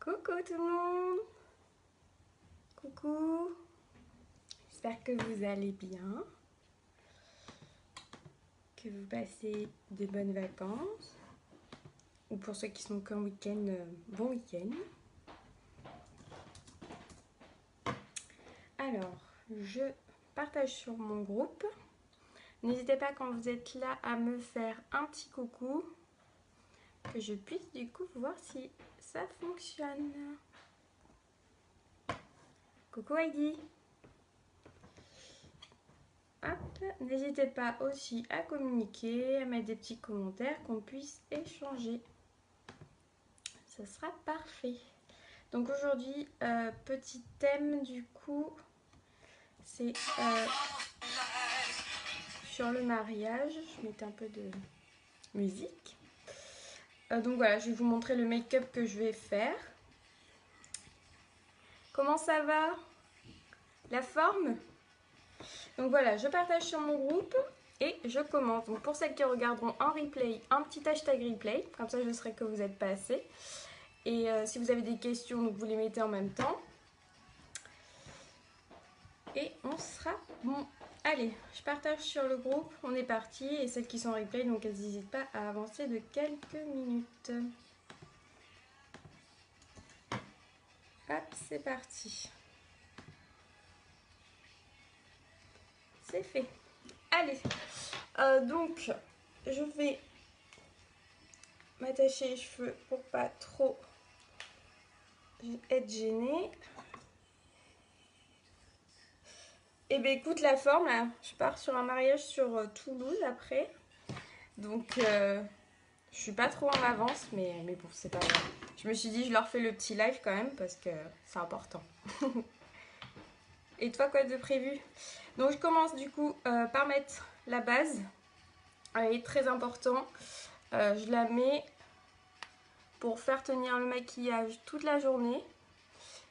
Coucou tout le monde. Coucou. J'espère que vous allez bien. Que vous passez de bonnes vacances. Ou pour ceux qui sont qu'en week-end, bon week-end. Alors, je partage sur mon groupe. N'hésitez pas quand vous êtes là à me faire un petit coucou. Que je puisse du coup voir si ça fonctionne. Coucou Heidi. N'hésitez pas aussi à communiquer, à mettre des petits commentaires, qu'on puisse échanger. Ce sera parfait. Donc aujourd'hui, petit thème du coup, c'est sur le mariage. Je mettais un peu de musique. Donc voilà, je vais vous montrer le make-up que je vais faire. Comment ça va? La forme? Donc voilà, je partage sur mon groupe et je commence. Donc pour celles qui regarderont en replay, un petit hashtag replay, comme ça je saurai que vous êtes passé. Et si vous avez des questions, donc vous les mettez en même temps. Et on sera bon. Allez, je partage sur le groupe, on est parti. Et celles qui sont en replay, donc elles n'hésitent pas à avancer de quelques minutes. Hop, c'est parti. C'est fait. Allez, donc je vais m'attacher les cheveux pour pas trop être gênée. Et ben écoute, la forme là, je pars sur un mariage sur Toulouse après. Donc je suis pas trop en avance, mais bon, c'est pas grave. Je me suis dit, je leur fais le petit live quand même parce que c'est important. Et toi, quoi de prévu? Donc je commence du coup par mettre la base. Elle est très important. Je la mets pour faire tenir le maquillage toute la journée.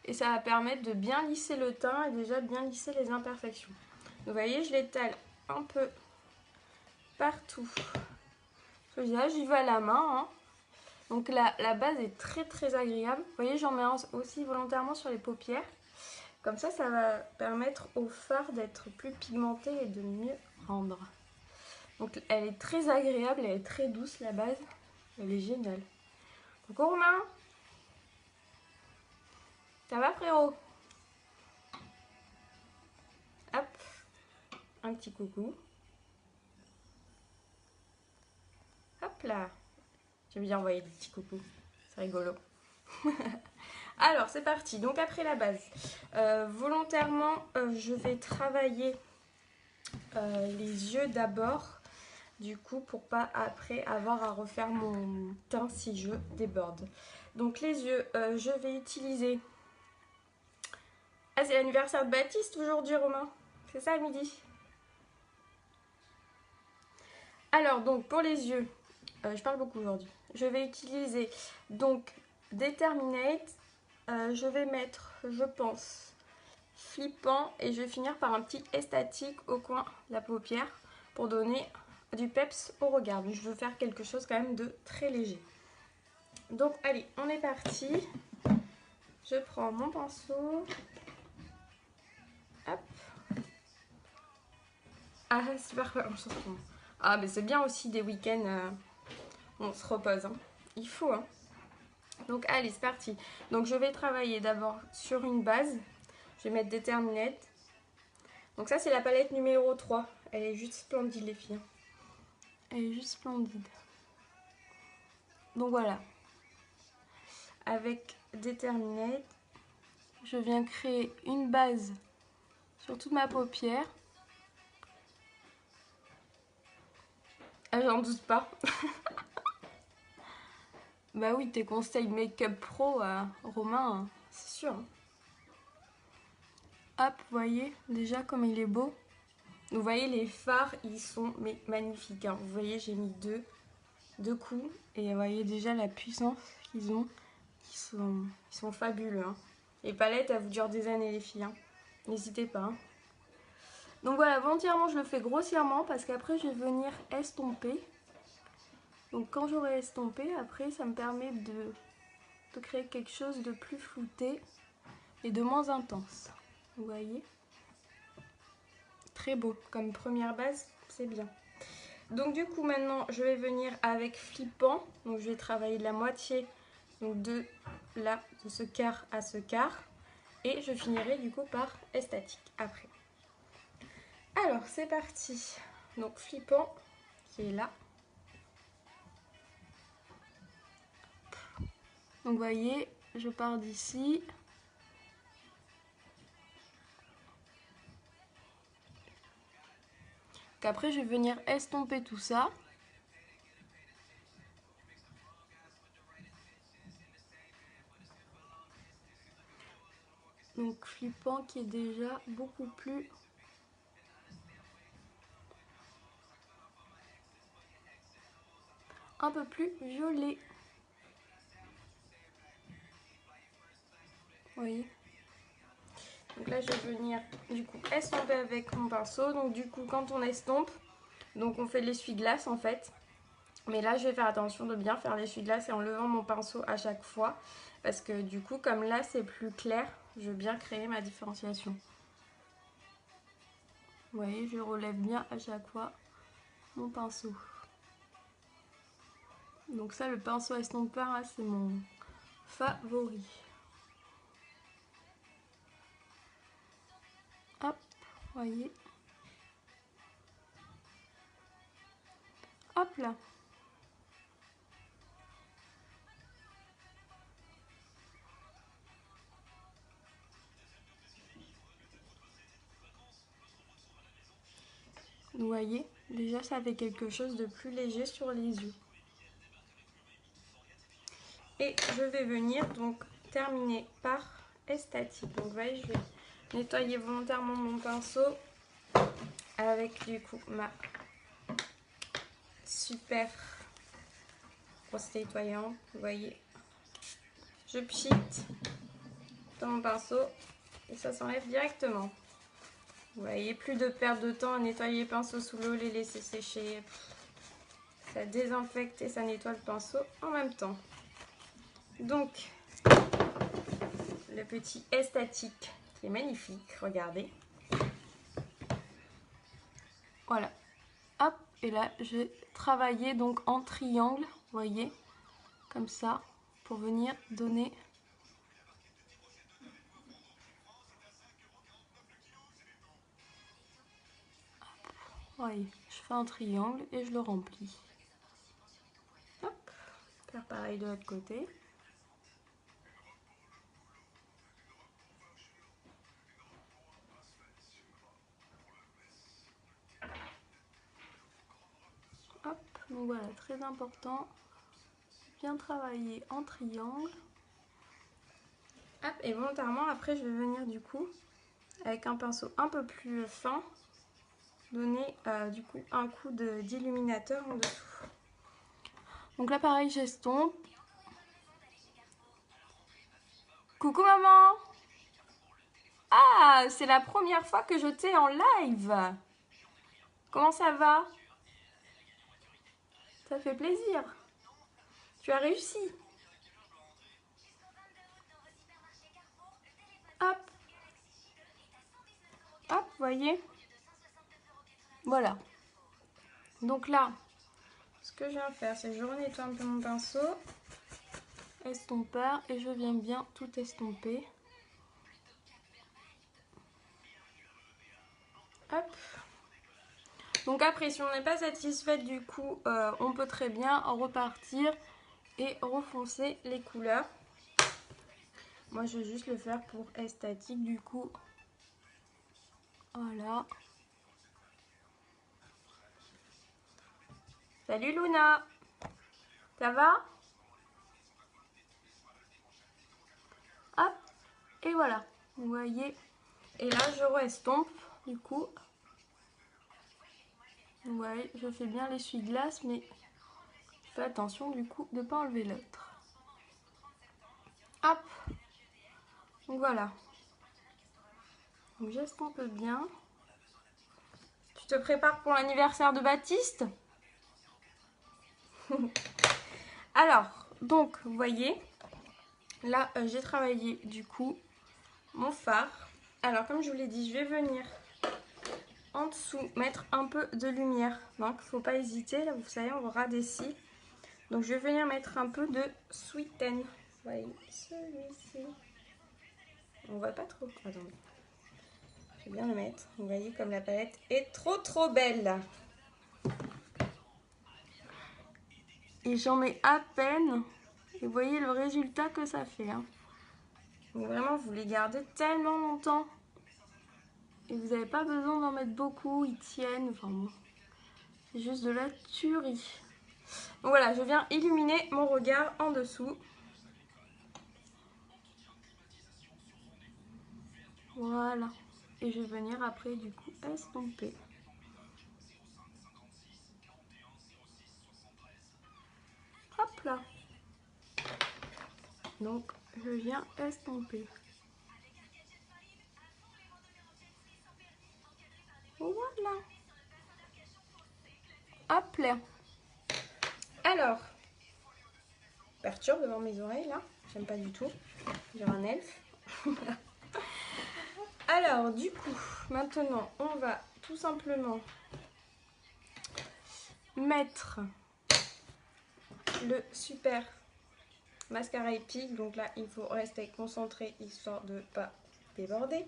Et ça va permettre de bien lisser le teint et déjà de bien lisser les imperfections. Donc vous voyez, je l'étale un peu partout. Là, j'y vais à la main. Hein. Donc la base est très très agréable. Vous voyez, j'en mets aussi volontairement sur les paupières. Comme ça va permettre au fard d'être plus pigmenté et de mieux rendre. Donc elle est très agréable, elle est très douce la base. Elle est géniale. Coucou Romain. Ça va frérot? Hop, un petit coucou. Hop là. J'aime bien envoyer des petits coucous. C'est rigolo. Alors, c'est parti. Donc, après la base, volontairement, je vais travailler les yeux d'abord. Du coup, pour pas après avoir à refaire mon teint si je déborde. Donc, les yeux, je vais utiliser... Ah, c'est l'anniversaire de Baptiste aujourd'hui, Romain. C'est ça, à midi? Alors, donc, pour les yeux, je parle beaucoup aujourd'hui. Je vais utiliser, donc, Determinate. Je vais mettre, je pense, flippant et je vais finir par un petit esthétique au coin de la paupière pour donner du peps au regard. Mais je veux faire quelque chose quand même de très léger. Donc allez, on est parti. Je prends mon pinceau. Hop. Ah, c'est parfait. Ah, mais c'est bien aussi des week-ends. On se repose. Hein. Il faut. Hein. Donc allez, c'est parti. Donc je vais travailler d'abord sur une base. Je vais mettre Determinate. Donc ça c'est la palette numéro 3. Elle est juste splendide les filles. Elle est juste splendide. Donc voilà. Avec Determinate, je viens créer une base sur toute ma paupière. Ah, j'en doute pas. Bah oui, tes conseils make-up pro, Romain, c'est sûr. Hop, vous voyez déjà comme il est beau. Vous voyez les fards, ils sont magnifiques. Hein. Vous voyez, j'ai mis deux coups et vous voyez déjà la puissance qu'ils ont. Ils sont fabuleux. Hein. Les palettes, elles vous durent des années les filles. Hein. N'hésitez pas. Hein. Donc voilà, volontairement je le fais grossièrement parce qu'après je vais venir estomper. Donc quand j'aurai estompé, après ça me permet de de créer quelque chose de plus flouté et de moins intense. Vous voyez? Très beau. Comme première base, c'est bien. Donc du coup, maintenant, je vais venir avec flippant. Donc je vais travailler de la moitié, donc de là, de ce quart à ce quart. Et je finirai du coup par estatique après. Alors, c'est parti. Donc flippant qui est là. Donc vous voyez, je pars d'ici. Après, je vais venir estomper tout ça. Donc flippant qui est déjà beaucoup plus un peu plus violet. Vous voyez? Donc là, je vais venir du coup estomper avec mon pinceau. Donc du coup, quand on estompe, donc on fait l'essuie-glace en fait. Mais là, je vais faire attention de bien faire l'essuie-glace et en levant mon pinceau à chaque fois. Parce que du coup, comme là, c'est plus clair, je veux bien créer ma différenciation. Vous voyez, je relève bien à chaque fois mon pinceau. Donc ça, le pinceau estompeur, là, c'est mon favori. Hop, vous voyez. Hop là. Vous voyez, déjà ça fait quelque chose de plus léger sur les yeux. Et je vais venir donc terminer par estatique. Donc vous voyez, je vais nettoyer volontairement mon pinceau avec du coup ma super brosse nettoyante. Vous voyez, je pchite dans mon pinceau et ça s'enlève directement. Vous voyez, plus de perte de temps à nettoyer les pinceaux sous l'eau, les laisser sécher. Ça désinfecte et ça nettoie le pinceau en même temps. Donc, le petit estatique qui est magnifique, regardez. Voilà. Hop, et là, je vais travailler donc en triangle, vous voyez, comme ça, pour venir donner... Vous voyez, je fais un triangle et je le remplis. Hop, faire pareil de l'autre côté. Hop, donc voilà, très important, bien travailler en triangle. Hop, et volontairement, après, je vais venir du coup, avec un pinceau un peu plus fin, donner du coup un coup d'illuminateur en dessous. Donc là, pareil, j'estompe. Coucou maman! Ah, c'est la première fois que je t'ai en live. Comment ça va? Ça fait plaisir. Tu as réussi. Hop. Hop, vous voyez? Voilà. Donc là, ce que je viens de faire, c'est que je renettoie un peu mon pinceau, estompeur, et je viens bien tout estomper. Hop. Donc après, si on n'est pas satisfait du coup, on peut très bien repartir et refoncer les couleurs. Moi, je vais juste le faire pour esthétique du coup. Voilà. Salut Luna! Ça va? Hop, et voilà, vous voyez. Et là, je re-estompe, du coup. Vous voyez, je fais bien l'essuie-glace, mais je fais attention, du coup, de ne pas enlever l'autre. Hop, donc voilà. Donc j'estompe bien. Tu te prépares pour l'anniversaire de Baptiste? Alors, donc, vous voyez, Là, j'ai travaillé du coup mon fard. Alors comme je vous l'ai dit, je vais venir en dessous mettre un peu de lumière. Donc faut pas hésiter, là vous savez on aura des cils. Donc je vais venir mettre un peu de Sweeten. Vous voyez celui-ci. On voit pas trop. Attendez. Je vais bien le mettre. Vous voyez comme la palette est trop belle. Et j'en mets à peine. Et vous voyez le résultat que ça fait. Hein. Donc vraiment vous les gardez tellement longtemps. Et vous n'avez pas besoin d'en mettre beaucoup. Ils tiennent. Enfin bon. C'est juste de la tuerie. Donc voilà, je viens illuminer mon regard en dessous. Voilà. Et je vais venir après du coup estomper. Hop là. Donc je viens estomper. Voilà. Hop là. Alors, perturbe devant mes oreilles là. J'aime pas du tout. J'ai un elfe. Alors du coup, maintenant on va tout simplement mettre le super mascara épique. Donc là, il faut rester concentré histoire de ne pas déborder.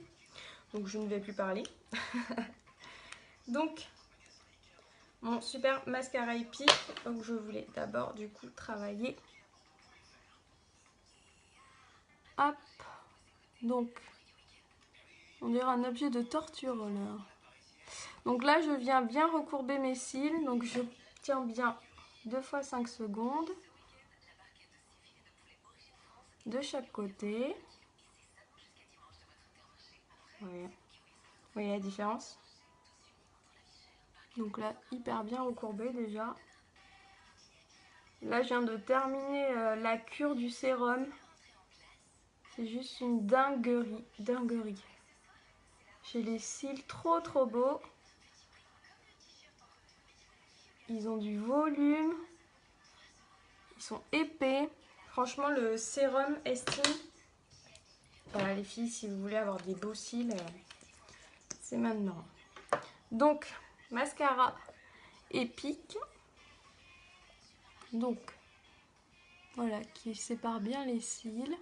Donc je ne vais plus parler. Donc, mon super mascara épique. Donc je voulais d'abord du coup travailler. Hop. Donc, on dirait un objet de torture là. Donc là, je viens bien recourber mes cils. Donc je tiens bien 2 fois 5 secondes. De chaque côté. Vous voyez la différence? Donc là, hyper bien recourbé déjà. Là, je viens de terminer la cure du sérum. C'est juste une dinguerie. J'ai les cils trop beaux. Ils ont du volume. Ils sont épais. Franchement, le sérum Estime. Voilà les filles, si vous voulez avoir des beaux cils, c'est maintenant. Donc, mascara épique. Donc, voilà, qui sépare bien les cils.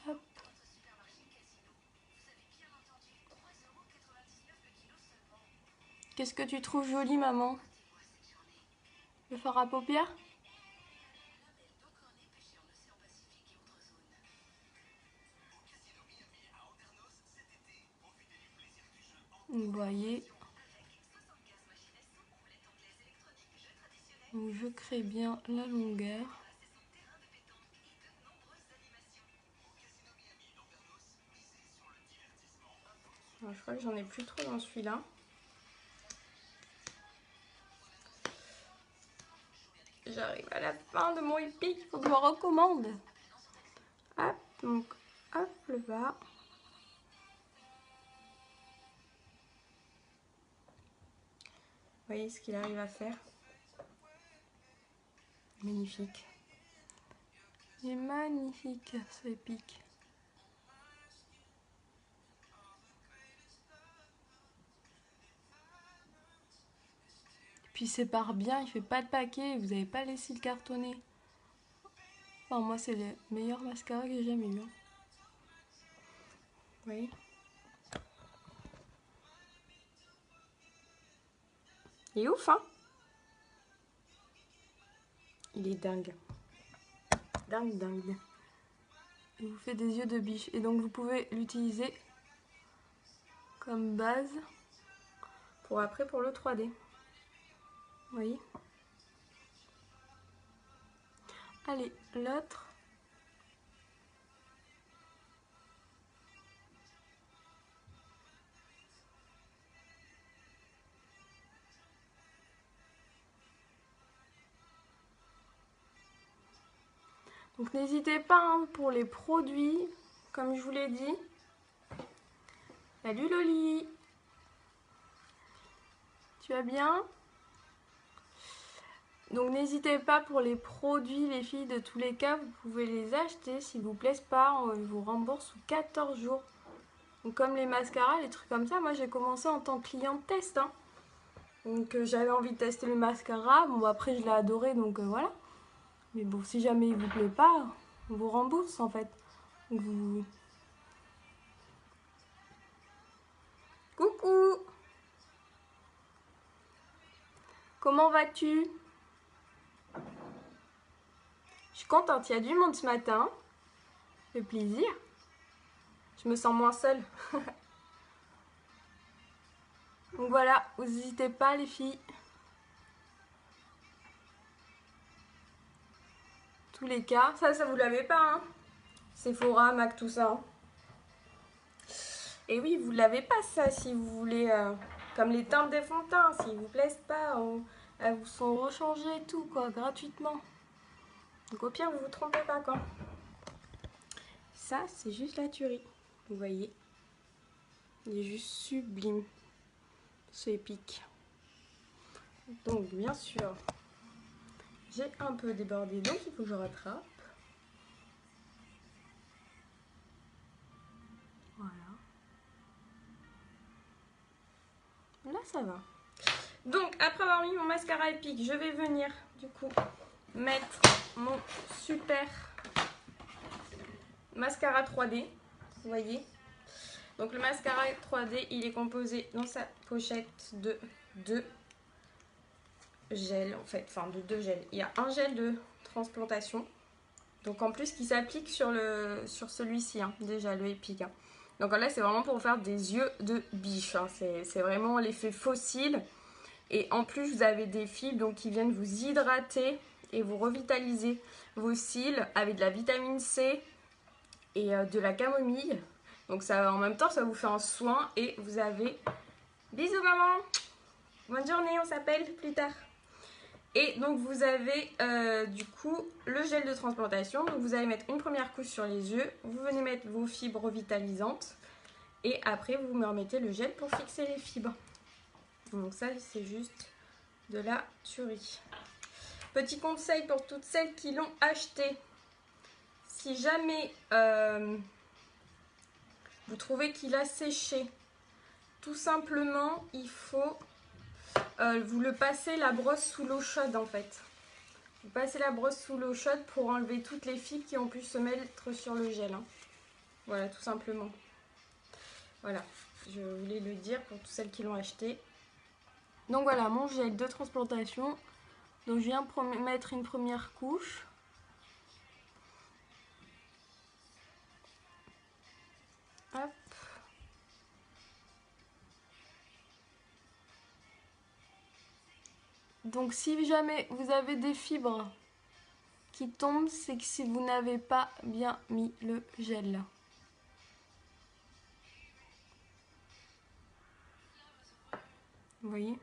Hop. Qu'est-ce que tu trouves joli, maman? Le fard à paupières? Vous voyez. Donc je crée bien la longueur. Alors, je crois que j'en ai plus trop dans celui-là. J'arrive à la fin de mon épique, il faut que je me recommande. Hop, donc hop le bas. Vous voyez ce qu'il arrive à faire? Magnifique. Il est magnifique ce épique. Puis il sépare bien, il fait pas de paquet, vous n'avez pas les cils cartonnés. Enfin, moi c'est le meilleur mascara que j'ai jamais eu. Vous voyez? Il est ouf, hein? Il est dingue. Dingue. Il vous fait des yeux de biche. Et donc vous pouvez l'utiliser comme base pour après pour le 3D. Vous voyez? Allez, l'autre. Donc n'hésitez pas hein, pour les produits, comme je vous l'ai dit. Salut Loli! Tu vas bien? Donc n'hésitez pas pour les produits, les filles, de tous les cas, vous pouvez les acheter. S'ils vous plaisent pas, on vous rembourse sous 14 jours. Donc comme les mascaras, les trucs comme ça, moi j'ai commencé en tant que cliente test. Hein. Donc j'avais envie de tester le mascara. Bon après je l'ai adoré, donc voilà. Mais bon, si jamais il vous plaît pas, on vous rembourse en fait. Donc, vous... Coucou! Comment vas-tu? Je suis contente, il y a du monde ce matin. Ça fait plaisir. Je me sens moins seule. Donc voilà, vous n'hésitez pas les filles. Tous les cas, ça vous l'avez pas, hein. Sephora, Mac, tout ça. Hein. Et oui, vous l'avez pas ça si vous voulez, comme les teintes des fonds de teint, s'ils vous plaisent pas, elles vous sont rechangées et tout, quoi, gratuitement. Donc au pire, vous vous trompez pas, quoi. Ça, c'est juste la tuerie. Vous voyez, il est juste sublime. C'est épique. Donc, bien sûr, j'ai un peu débordé, donc il faut que je rattrape. Voilà. Là, ça va. Donc, après avoir mis mon mascara épique, je vais venir, du coup, mettre mon super mascara 3D. Vous voyez. Donc, le mascara 3D, il est composé dans sa pochette de 2 gels, en fait. Enfin, de 2 gels. Il y a un gel de transplantation. Donc, en plus, qui s'applique sur celui-ci, hein, déjà, le épique. Hein. Donc là, c'est vraiment pour faire des yeux de biche. Hein. C'est vraiment l'effet fossile. Et en plus, vous avez des fibres donc, qui viennent vous hydrater et vous revitaliser vos cils avec de la vitamine C et de la camomille. Donc ça, en même temps, ça vous fait un soin et vous avez... Bisous maman! Bonne journée, on s'appelle plus tard. Et donc vous avez du coup le gel de transplantation. Donc vous allez mettre une première couche sur les yeux. Vous venez mettre vos fibres revitalisantes. Et après, vous me remettez le gel pour fixer les fibres. Donc ça, c'est juste de la tuerie. Petit conseil pour toutes celles qui l'ont acheté. Si jamais vous trouvez qu'il a séché, tout simplement, il faut vous le passer la brosse sous l'eau chaude en fait. Vous passez la brosse sous l'eau chaude pour enlever toutes les fibres qui ont pu se mettre sur le gel. Hein. Voilà, tout simplement. Voilà, je voulais le dire pour toutes celles qui l'ont acheté. Donc voilà, mon gel de transplantation. Donc je viens mettre une première couche. Hop. Donc si jamais vous avez des fibres qui tombent, c'est que si vous n'avez pas bien mis le gel. Vous voyez ?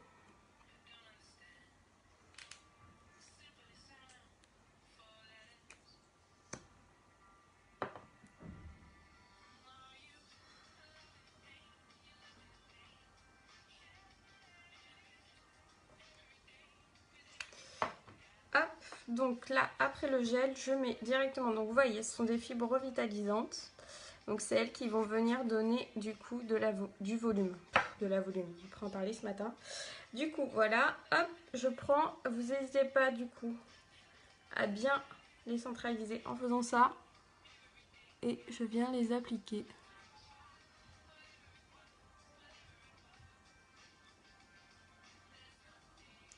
Hop, donc là, après le gel, je mets directement, donc vous voyez, ce sont des fibres revitalisantes. Donc c'est elles qui vont venir donner du coup du volume. De la volume, je prends en parler ce matin. Du coup, voilà, hop, je prends, vous n'hésitez pas du coup à bien les centraliser en faisant ça. Et je viens les appliquer.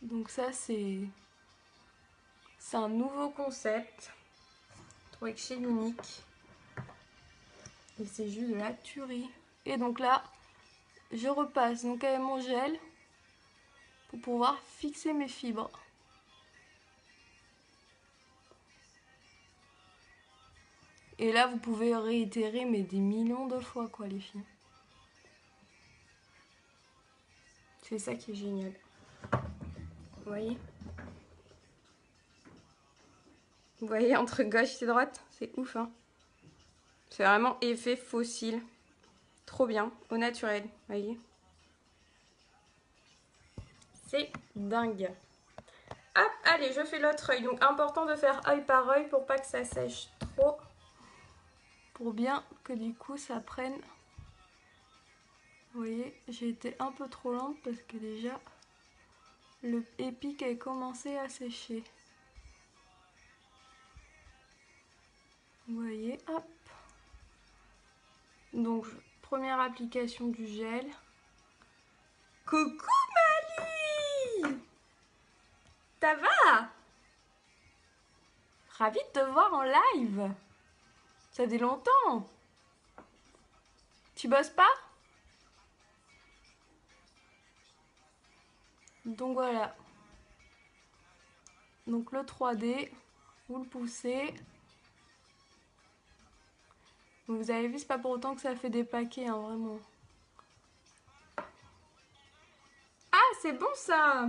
Donc ça c'est un nouveau concept. Je trouvais que c'est unique. Et c'est juste de la tuerie. Et donc là, je repasse donc avec mon gel pour pouvoir fixer mes fibres. Et là, vous pouvez réitérer mais des millions de fois quoi les filles. C'est ça qui est génial. Vous voyez ? Vous voyez entre gauche et droite ? C'est ouf hein. C'est vraiment effet fossile. Trop bien, au naturel, vous voyez ? c'est dingue. Hop, allez, je fais l'autre œil. Donc important de faire œil par œil pour pas que ça sèche trop. Pour bien que du coup ça prenne. Vous voyez, j'ai été un peu trop lente parce que déjà le épic a commencé à sécher. Vous voyez, hop. Donc, première application du gel. Coucou Mali! Ça va? Ravie de te voir en live. Ça fait longtemps. Tu bosses pas? Donc voilà. Donc le 3D, vous le poussez. Vous avez vu, c'est pas pour autant que ça fait des paquets, hein, vraiment. Ah, c'est bon ça!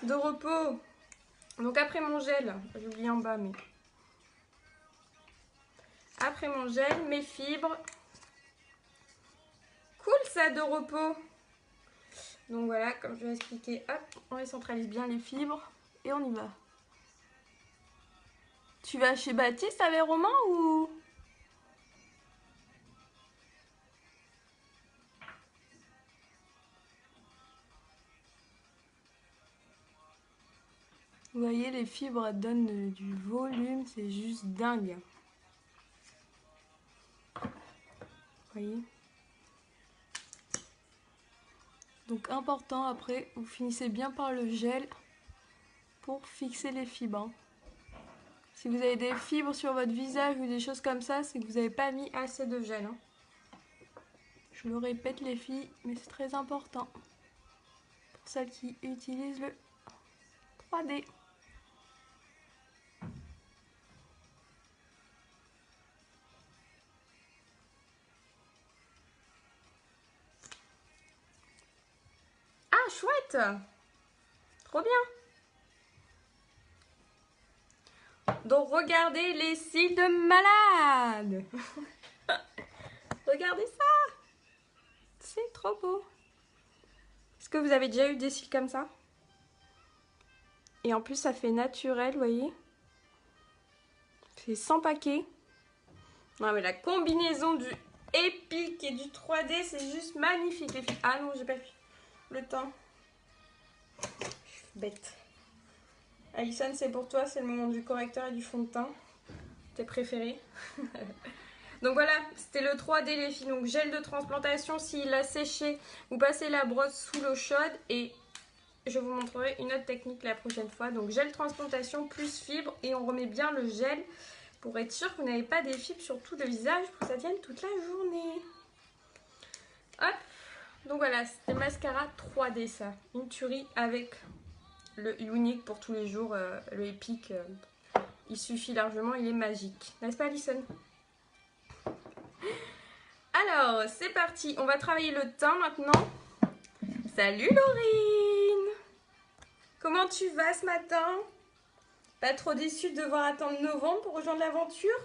De repos. Donc après mon gel, j'ai oublié en bas, mais... Après mon gel, mes fibres. Cool ça, de repos. Donc voilà, comme je vais expliquer, hop, on les centralise bien les fibres et on y va. Tu vas chez Baptiste avec Romain ou... Vous voyez, les fibres donnent du volume, c'est juste dingue. Vous voyez? Donc important, après, vous finissez bien par le gel pour fixer les fibres. Hein. Si vous avez des fibres sur votre visage ou des choses comme ça, c'est que vous n'avez pas mis assez de gel. Hein. Je le répète les filles, mais c'est très important. Pour celles qui utilisent le 3D. Ah, chouette! Trop bien! Donc regardez les cils de malade. Regardez ça. C'est trop beau. Est-ce que vous avez déjà eu des cils comme ça? Et en plus ça fait naturel, vous voyez. C'est sans paquet. Non mais la combinaison du épique et du 3D, c'est juste magnifique les filles. Ah non, j'ai pas le temps. Bête. Alison, c'est pour toi, c'est le moment du correcteur et du fond de teint. Tes préférés. Donc voilà, c'était le 3D les filles. Donc gel de transplantation, s'il a séché, vous passez la brosse sous l'eau chaude et je vous montrerai une autre technique la prochaine fois. Donc gel transplantation plus fibre et on remet bien le gel pour être sûr que vous n'avez pas des fibres sur tout le visage pour que ça tienne toute la journée. Hop, donc voilà, c'était mascara 3D ça. Une tuerie avec le unique pour tous les jours, le épique. Il suffit largement, il est magique. N'est-ce pas Alison? Alors, c'est parti. On va travailler le teint maintenant. Salut Laurine! Comment tu vas ce matin? Pas trop déçue de devoir attendre novembre pour rejoindre l'aventure?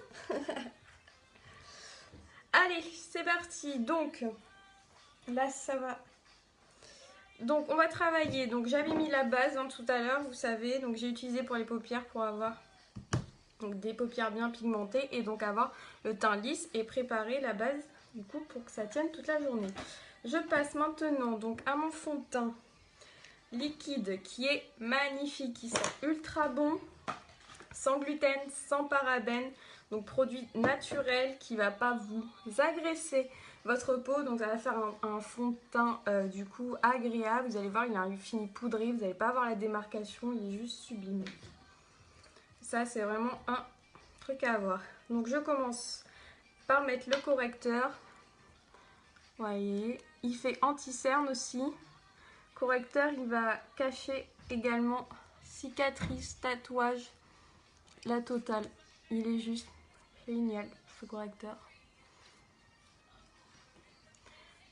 Allez, c'est parti. Donc, là, ça va. Donc, on va travailler. Donc, j'avais mis la base hein, tout à l'heure, vous savez. Donc, j'ai utilisé pour les paupières pour avoir donc, des paupières bien pigmentées et donc avoir le teint lisse et préparer la base du coup pour que ça tienne toute la journée. Je passe maintenant donc à mon fond de teint liquide qui est magnifique, qui sent ultra bon, sans gluten, sans parabènes, donc produit naturel qui va pas vous agresser votre peau, donc ça va faire un fond de teint du coup agréable. Vous allez voir, il a un fini poudré, vous n'allez pas avoir la démarcation, il est juste sublime. Ça c'est vraiment un truc à avoir. Donc je commence par mettre le correcteur. Vous voyez, il fait anti-cerne aussi. Correcteur, il va cacher également cicatrices, tatouages, la totale. Il est juste génial ce correcteur.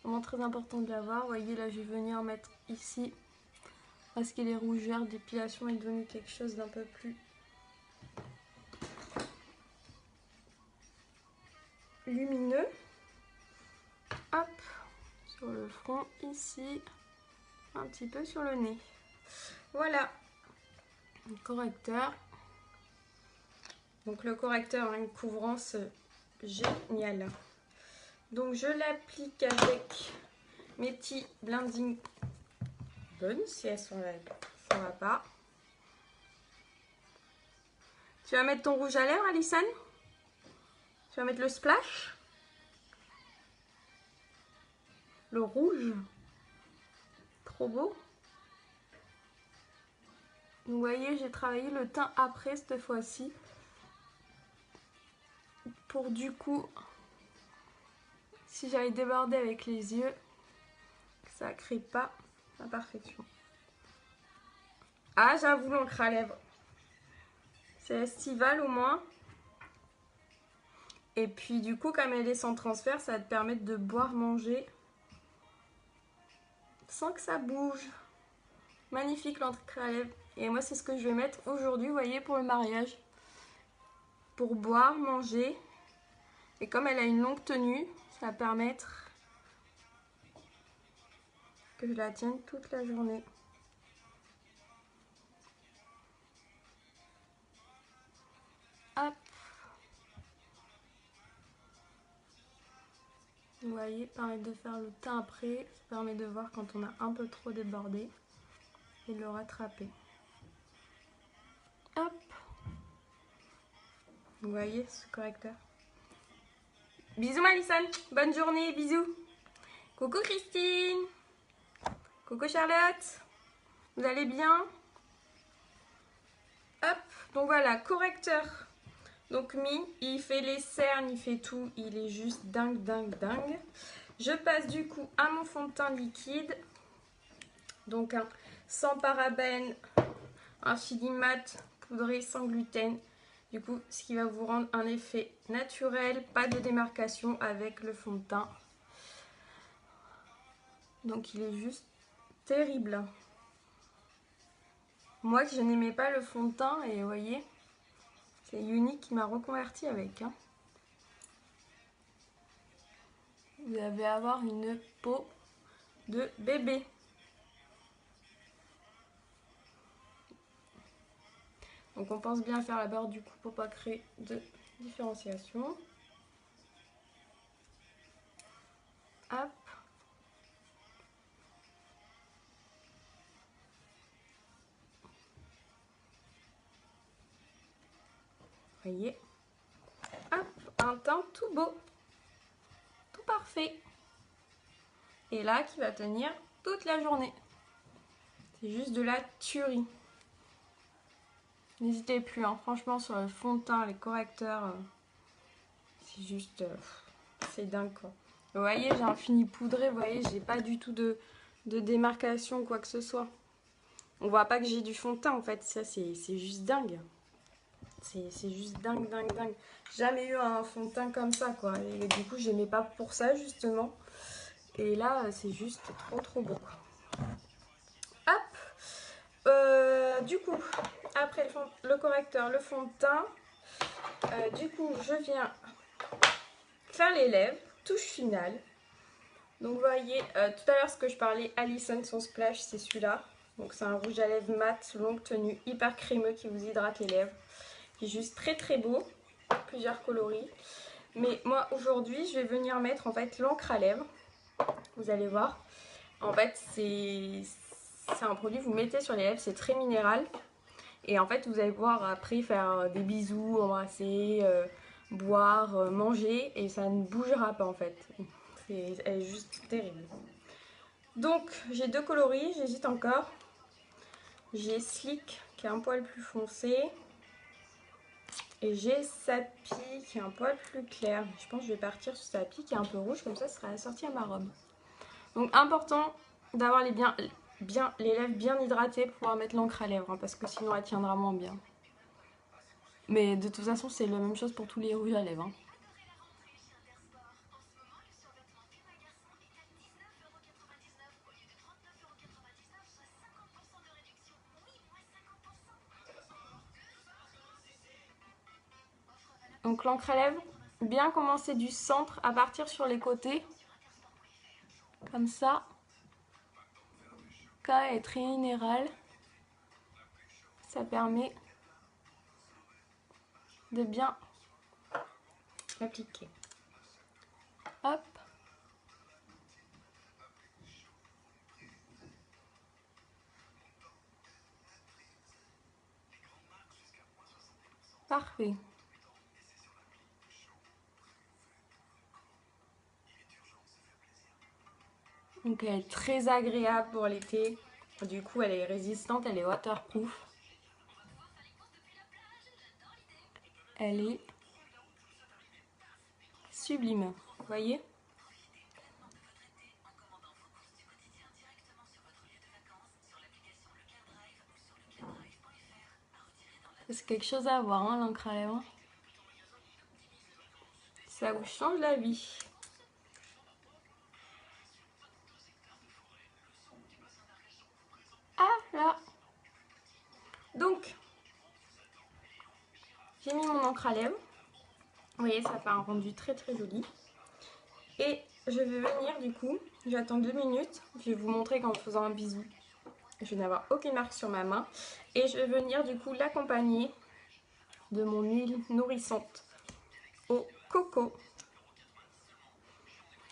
Vraiment très important de l'avoir. Vous voyez là, je vais venir mettre ici parce que les rougeurs d'épilation est devenu quelque chose d'un peu plus lumineux. Hop, sur le front ici, un petit peu sur le nez. Voilà, le correcteur. Donc le correcteur a une couvrance géniale. Donc je l'applique avec mes petits blending bonnes, si elles sont là, ça va pas. Tu vas mettre ton rouge à lèvres, Alison? Tu vas mettre le splash? Le rouge? Trop beau. Vous voyez, j'ai travaillé le teint après cette fois-ci. Pour du coup, si j'avais débordé avec les yeux, ça ne crée pas la perfection. Ah, j'avoue, l'encre à lèvres. C'est estival au moins. Et puis du coup, comme elle est sans transfert, ça va te permettre de boire, manger sans que ça bouge. Magnifique l'encre à lèvres. Et moi, c'est ce que je vais mettre aujourd'hui, vous voyez, pour le mariage. Pour boire, manger. Et comme elle a une longue tenue, ça va permettre que je la tienne toute la journée. Hop. Vous voyez, permet de faire le teint après. Ça permet de voir quand on a un peu trop débordé et de le rattraper. Hop. Vous voyez ce correcteur. Bisous Alison, bonne journée, bisous. Coucou Christine. Coucou Charlotte. Vous allez bien? Hop, donc voilà, correcteur. Donc il fait les cernes, il fait tout, il est juste dingue, dingue, dingue. Je passe du coup à mon fond de teint liquide. Donc un sans parabènes, un fini mat poudré sans gluten. Du coup, ce qui va vous rendre un effet naturel, pas de démarcation avec le fond de teint. Donc il est juste terrible. Moi que je n'aimais pas le fond de teint, et vous voyez, c'est Unique qui m'a reconverti avec. Hein. Vous allez avoir une peau de bébé. Donc on pense bien faire la barre du coup pour pas créer de différenciation. Hop. Vous voyez. Hop, un teint tout beau. Tout parfait. Et là qui va tenir toute la journée. C'est juste de la tuerie. N'hésitez plus, hein. Franchement sur le fond de teint, les correcteurs, c'est juste, c'est dingue quoi. Vous voyez, j'ai un fini poudré, vous voyez, j'ai pas du tout de démarcation ou quoi que ce soit. On voit pas que j'ai du fond de teint en fait, ça c'est juste dingue. C'est juste dingue, dingue, dingue. Jamais eu un fond de teint comme ça quoi. Et du coup, j'aimais pas pour ça justement. Et là, c'est juste trop trop beau. Hop. Du coup, après le correcteur, le fond de teint, du coup, je viens faire les lèvres, touche finale. Donc, vous voyez, tout à l'heure, ce que je parlais, Alison, son splash, c'est celui-là. Donc, c'est un rouge à lèvres mat, longue tenue, hyper crémeux qui vous hydrate les lèvres. Qui est juste très très beau, plusieurs coloris. Mais moi, aujourd'hui, je vais venir mettre en fait l'encre à lèvres. Vous allez voir. En fait, c'est un produit que vous mettez sur les lèvres, c'est très minéral. Et en fait, vous allez pouvoir après faire des bisous, embrasser, boire, manger. Et ça ne bougera pas en fait. Elle est juste terrible. Donc, j'ai deux coloris, j'hésite encore. J'ai Slick qui est un poil plus foncé. Et j'ai Sapi qui est un poil plus clair. Je pense que je vais partir sur Sapi qui est un peu rouge, comme ça sera assorti à ma robe. Donc, important d'avoir les lèvres bien hydratées pour pouvoir mettre l'encre à lèvres, hein, parce que sinon elle tiendra moins bien. Mais de toute façon, c'est la même chose pour tous les rouges à lèvres. Hein. Donc l'encre à lèvres, bien commencer du centre à partir sur les côtés. Comme ça. Quand elle est très minérale. ça permet de bien appliquer. Hop. Parfait. Donc elle est très agréable pour l'été. Du coup elle est résistante, elle est waterproof. Elle est sublime, vous voyez? C'est quelque chose à voir, hein, l'encre à lèvres. Ça vous change la vie. Ah là. Donc, j'ai mis mon encre à lèvres. Vous voyez, ça fait un rendu très très joli. Et je vais venir du coup, j'attends 2 minutes. Je vais vous montrer qu'en faisant un bisou, je vais n'avoir aucune marque sur ma main. Et je vais venir du coup l'accompagner de mon huile nourrissante au coco.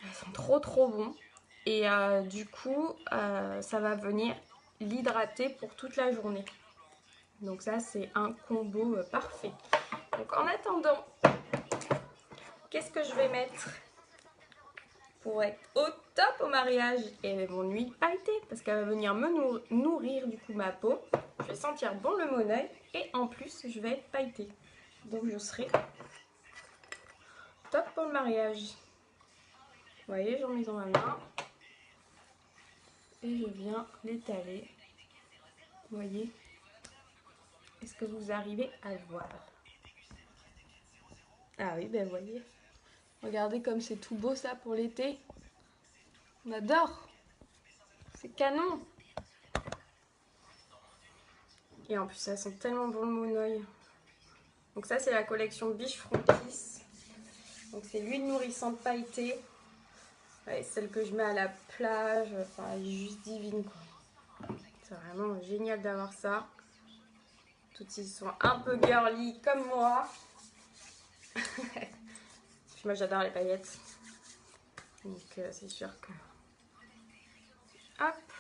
Elles sont trop trop bons. Et du coup, ça va venir l'hydrater pour toute la journée. Donc ça, c'est un combo parfait. Donc en attendant, qu'est-ce que je vais mettre pour être au top au mariage? Et mon huile pailletée, parce qu'elle va venir me nourrir du coup ma peau. Je vais sentir bon le monoeil et en plus, je vais être pailletée. Donc je serai top pour le mariage. Vous voyez, j'en mets dans ma main. Et je viens l'étaler. Vous voyez? Est-ce que vous arrivez à le voir? Ah oui, ben vous voyez. Regardez comme c'est tout beau ça pour l'été. On adore. C'est canon. Et en plus, ça sent tellement bon le monoeil. Donc ça, c'est la collection Biche Frontis. Donc c'est l'huile nourrissante pailletée. Ouais, celle que je mets à la plage. Enfin, elle est juste divine, quoi. C'est vraiment génial d'avoir ça. Toutes ils sont un peu girly comme moi. Moi, j'adore les paillettes. Donc c'est sûr que... Hop.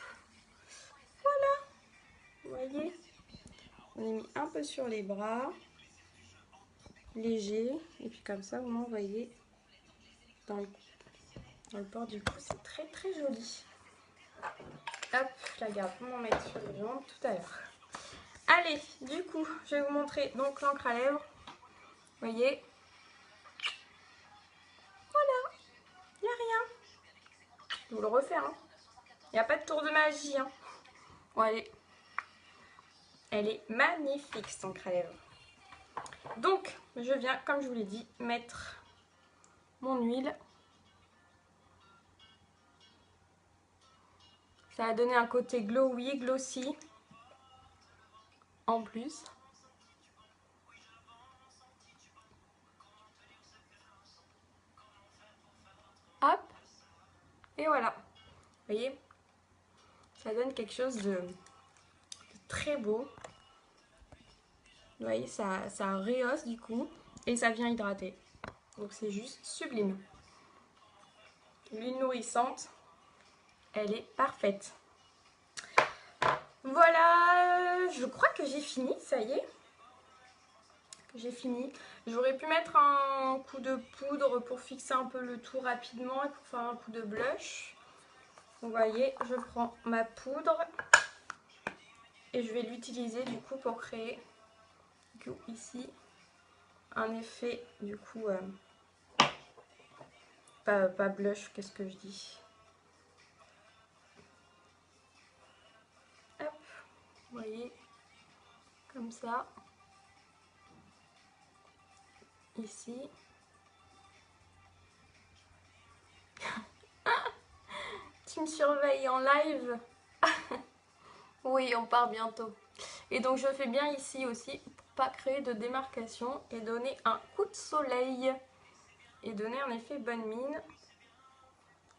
Voilà. Vous voyez? On est mis un peu sur les bras. Léger. Et puis comme ça, au moins, vous voyez, dans le bord du cou, c'est très très joli. Hop, je la garde pour m'en mettre sur les jambes tout à l'heure. Allez, du coup, je vais vous montrer donc l'encre à lèvres. Vous voyez? Voilà. Il n'y a rien. Je vais vous le refaire. Hein. Il n'y a pas de tour de magie. Hein. Bon, allez. Elle est magnifique, cette encre à lèvres. Donc, je viens, comme je vous l'ai dit, mettre mon huile. Ça va donner un côté glowy, glossy. En plus. Hop. Et voilà. Vous voyez? Ça donne quelque chose de très beau. Vous voyez, ça rehausse du coup. Et ça vient hydrater. Donc c'est juste sublime. L'huile nourrissante, elle est parfaite. Voilà, je crois que j'ai fini, ça y est. J'ai fini. J'aurais pu mettre un coup de poudre pour fixer un peu le tout rapidement et pour faire un coup de blush. Vous voyez, je prends ma poudre et je vais l'utiliser du coup pour créer ici un effet du coup pas blush, qu'est-ce que je dis? Hop, vous voyez, comme ça. Ici. Tu me surveilles en live? Oui, on part bientôt. Et donc je fais bien ici aussi pour pas créer de démarcation et donner un coup de soleil et donner un effet bonne mine.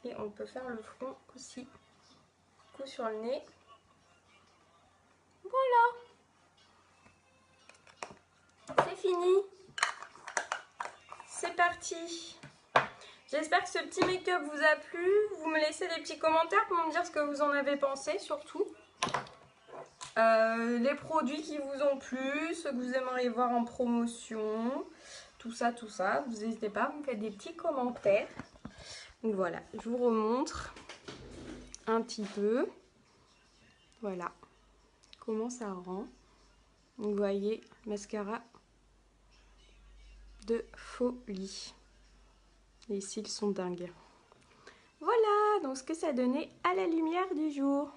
Et on peut faire le front aussi. Coup sur le nez. Voilà. fini. C'est parti. J'espère que ce petit make-up vous a plu. Vous me laissez des petits commentaires pour me dire ce que vous en avez pensé surtout. Les produits qui vous ont plu, ceux que vous aimeriez voir en promotion, tout ça, vous n'hésitez pas, vous me faites des petits commentaires. Donc voilà, je vous remontre un petit peu, voilà comment ça rend. Vous voyez, mascara de folie, les cils sont dingues. Voilà, donc ce que ça donnait à la lumière du jour.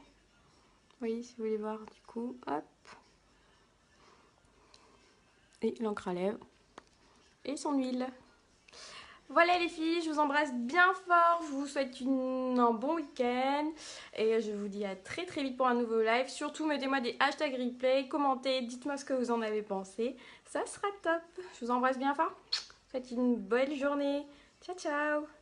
Oui, si vous voulez voir du coup, hop. Et l'encre à lèvres et son huile. Voilà les filles, je vous embrasse bien fort, je vous souhaite un bon week-end et je vous dis à très vite pour un nouveau live. Surtout mettez-moi des hashtags replay, commentez, dites-moi ce que vous en avez pensé, ça sera top. Je vous embrasse bien fort, je vous souhaite une belle journée, ciao ciao.